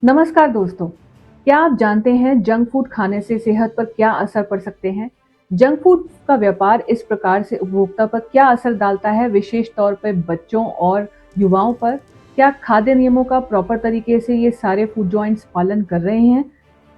नमस्कार दोस्तों, क्या आप जानते हैं जंक फूड खाने से सेहत पर क्या असर पड़ सकते हैं? जंक फूड का व्यापार इस प्रकार से उपभोक्ता पर क्या असर डालता है, विशेष तौर पर बच्चों और युवाओं पर? क्या खाद्य नियमों का प्रॉपर तरीके से ये सारे फूड जॉइंट्स पालन कर रहे हैं?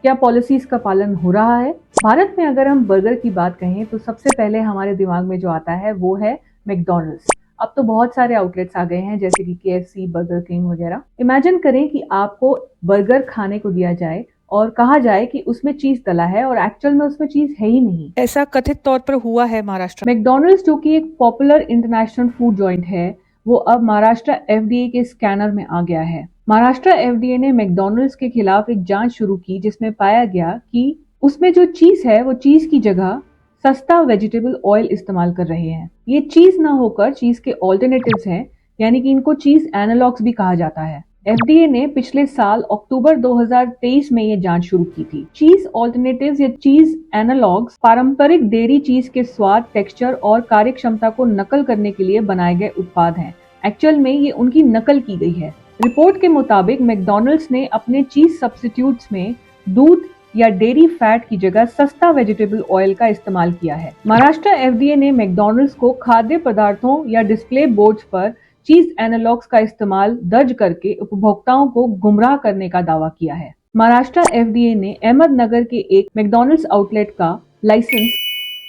क्या पॉलिसीज का पालन हो रहा है? भारत में अगर हम बर्गर की बात कहें तो सबसे पहले हमारे दिमाग में जो आता है वो है मैकडॉनल्ड्स। अब तो बहुत सारे आउटलेट्स आ गए हैं जैसे कि KFC, बर्गर किंग वगैरह। इमेजिन करें कि आपको बर्गर खाने को दिया जाए और कहा जाए कि उसमें चीज डला है और एक्चुअल में उसमें चीज है ही नहीं। ऐसा कथित तौर पर हुआ है महाराष्ट्र में। मैकडॉनल्ड्स जो कि एक पॉपुलर इंटरनेशनल फूड जॉइंट है, वो अब महाराष्ट्र FDA के स्कैनर में आ गया है। महाराष्ट्र FDA ने मैकडॉनल्ड्स के खिलाफ एक जांच शुरू की जिसमें पाया गया कि उसमें जो चीज है वो चीज की जगह सस्ता वेजिटेबल ऑयल इस्तेमाल कर रहे हैं। ये चीज ना होकर चीज के ऑल्टरनेटिव्स हैं, यानी कि इनको चीज एनालॉग्स भी कहा जाता है। FDA ने पिछले साल अक्टूबर 2023 में ये जांच शुरू की थी। चीज ऑल्टरनेटिव्स या चीज एनालॉग्स पारंपरिक डेयरी चीज के स्वाद, टेक्सचर और कार्यक्षमता को नकल करने के लिए बनाए गए उत्पाद हैं। एक्चुअल में ये उनकी नकल की गई है। रिपोर्ट के मुताबिक मैकडॉनल्ड्स ने अपने चीज सब्स्टिट्यूट्स में दूध या डेयरी फैट की जगह सस्ता वेजिटेबल ऑयल का इस्तेमाल किया है। महाराष्ट्र FDA ने मैकडॉनल्ड्स को खाद्य पदार्थों या डिस्प्ले बोर्ड्स पर चीज एनालॉग्स का इस्तेमाल दर्ज करके उपभोक्ताओं को गुमराह करने का दावा किया है। महाराष्ट्र FDA ने अहमदनगर के एक मैकडॉनल्ड्स आउटलेट का लाइसेंस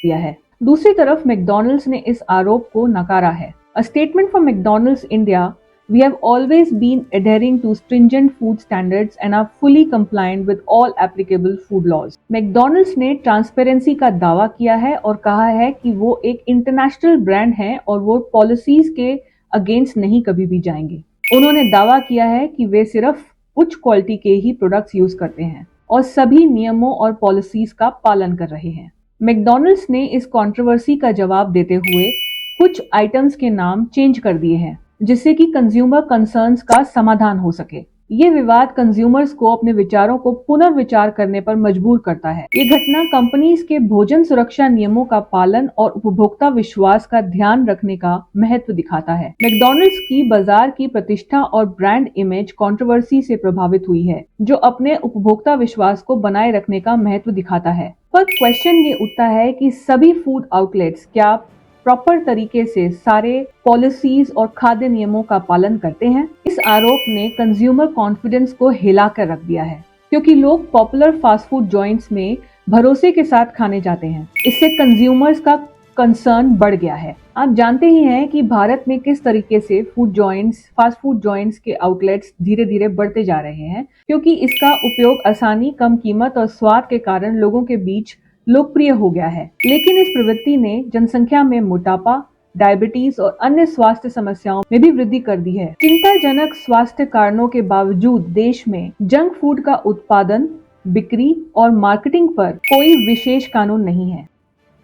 दिया है। दूसरी तरफ मैकडॉनल्ड्स ने इस आरोप को नकारा है। A statement from McDonald's India: We have always been adhering to stringent food standards and are fully compliant with all applicable food laws. McDonald's ने ट्रांसपेरेंसी का दावा किया है और कहा है कि वो एक इंटरनेशनल ब्रांड है और वो पॉलिसीज के अगेंस्ट नहीं कभी भी जाएंगे। उन्होंने दावा किया है कि वे सिर्फ उच्च क्वालिटी के ही प्रोडक्ट्स यूज करते हैं और सभी नियमों और पॉलिसीज का पालन कर रहे हैं। मैकडॉनल्ड्स ने इस कंट्रोवर्सी का जवाब देते हुए कुछ आइटम्स के नाम चेंज कर दिए हैं जिससे कि कंज्यूमर कंसर्न्स का समाधान हो सके। ये विवाद कंज्यूमर्स को अपने विचारों को पुनर्विचार करने पर मजबूर करता है। ये घटना कंपनीज के भोजन सुरक्षा नियमों का पालन और उपभोक्ता विश्वास का ध्यान रखने का महत्व दिखाता है। मैकडॉनल्ड्स की बाजार की प्रतिष्ठा और ब्रांड इमेज कंट्रोवर्सी से प्रभावित हुई है, जो अपने उपभोक्ता विश्वास को बनाए रखने का महत्व दिखाता है। पर क्वेश्चन ये उठता है कि सभी फूड आउटलेट्स क्या प्रॉपर तरीके से सारे पॉलिसीज और खाद्य नियमों का पालन करते हैं? इस आरोप ने कंज्यूमर कॉन्फिडेंस को हिला कर रख दिया है, क्योंकि लोग पॉपुलर फास्ट फूड जॉइंट्स में भरोसे के साथ खाने जाते हैं। इससे कंज्यूमर्स का कंसर्न बढ़ गया है। आप जानते ही हैं कि भारत में किस तरीके से फास्ट फूड जॉइंट्स के आउटलेट्स धीरे धीरे बढ़ते जा रहे हैं, क्योंकि इसका उपयोग आसानी, कम कीमत और स्वाद के कारण लोगों के बीच लोकप्रिय हो गया है। लेकिन इस प्रवृत्ति ने जनसंख्या में मोटापा, डायबिटीज और अन्य स्वास्थ्य समस्याओं में भी वृद्धि कर दी है। चिंताजनक स्वास्थ्य कारणों के बावजूद देश में जंक फूड का उत्पादन, बिक्री और मार्केटिंग पर कोई विशेष कानून नहीं है।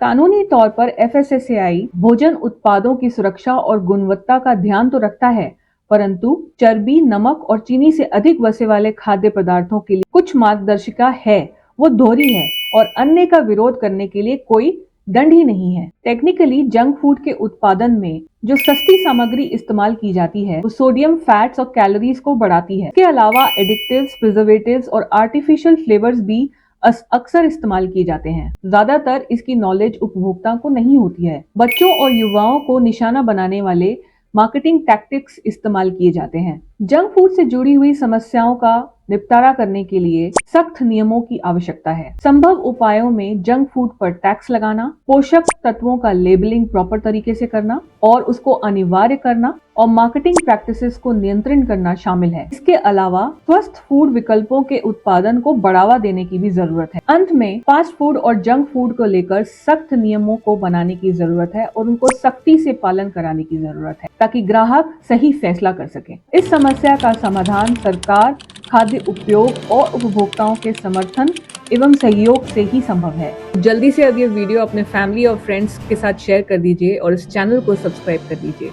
कानूनी तौर पर FSSAI भोजन उत्पादों की सुरक्षा और गुणवत्ता का ध्यान तो रखता है, परंतु चर्बी, नमक और चीनी से अधिक वसे वाले खाद्य पदार्थों के लिए कुछ मार्गदर्शिका है, वो दोहरी है और अन्य का विरोध करने के लिए कोई दंड ही नहीं है। टेक्निकली जंक फूड के उत्पादन में जो सस्ती सामग्री इस्तेमाल की जाती है वो सोडियम, फैट्स और कैलोरीज को बढ़ाती है। इसके अलावा एडिक्टिव्स, प्रिजर्वेटिव्स और आर्टिफिशियल फ्लेवर्स भी अक्सर इस्तेमाल किए जाते हैं। ज्यादातर इसकी नॉलेज उपभोक्ता को नहीं होती है। बच्चों और युवाओं को निशाना बनाने वाले मार्केटिंग टैक्टिक्स इस्तेमाल किए जाते हैं। जंक फूड से जुड़ी हुई समस्याओं का निपटारा करने के लिए सख्त नियमों की आवश्यकता है। संभव उपायों में जंक फूड पर टैक्स लगाना, पोषक तत्वों का लेबलिंग प्रॉपर तरीके से करना और उसको अनिवार्य करना और मार्केटिंग प्रैक्टिसेस को नियंत्रण करना शामिल है। इसके अलावा स्वस्थ फूड विकल्पों के उत्पादन को बढ़ावा देने की भी जरूरत है। अंत में फास्ट फूड और जंक फूड को लेकर सख्त नियमों को बनाने की जरूरत है और उनको सख्ती से पालन कराने की जरूरत है, ताकि ग्राहक सही फैसला कर सके। इस समस्या का समाधान सरकार, खाद्य उपयोग और उपभोक्ताओं के समर्थन एवं सहयोग से ही संभव है। जल्दी से अब ये वीडियो अपने फैमिली और फ्रेंड्स के साथ शेयर कर दीजिए और इस चैनल को सब्सक्राइब कर दीजिए।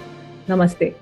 नमस्ते।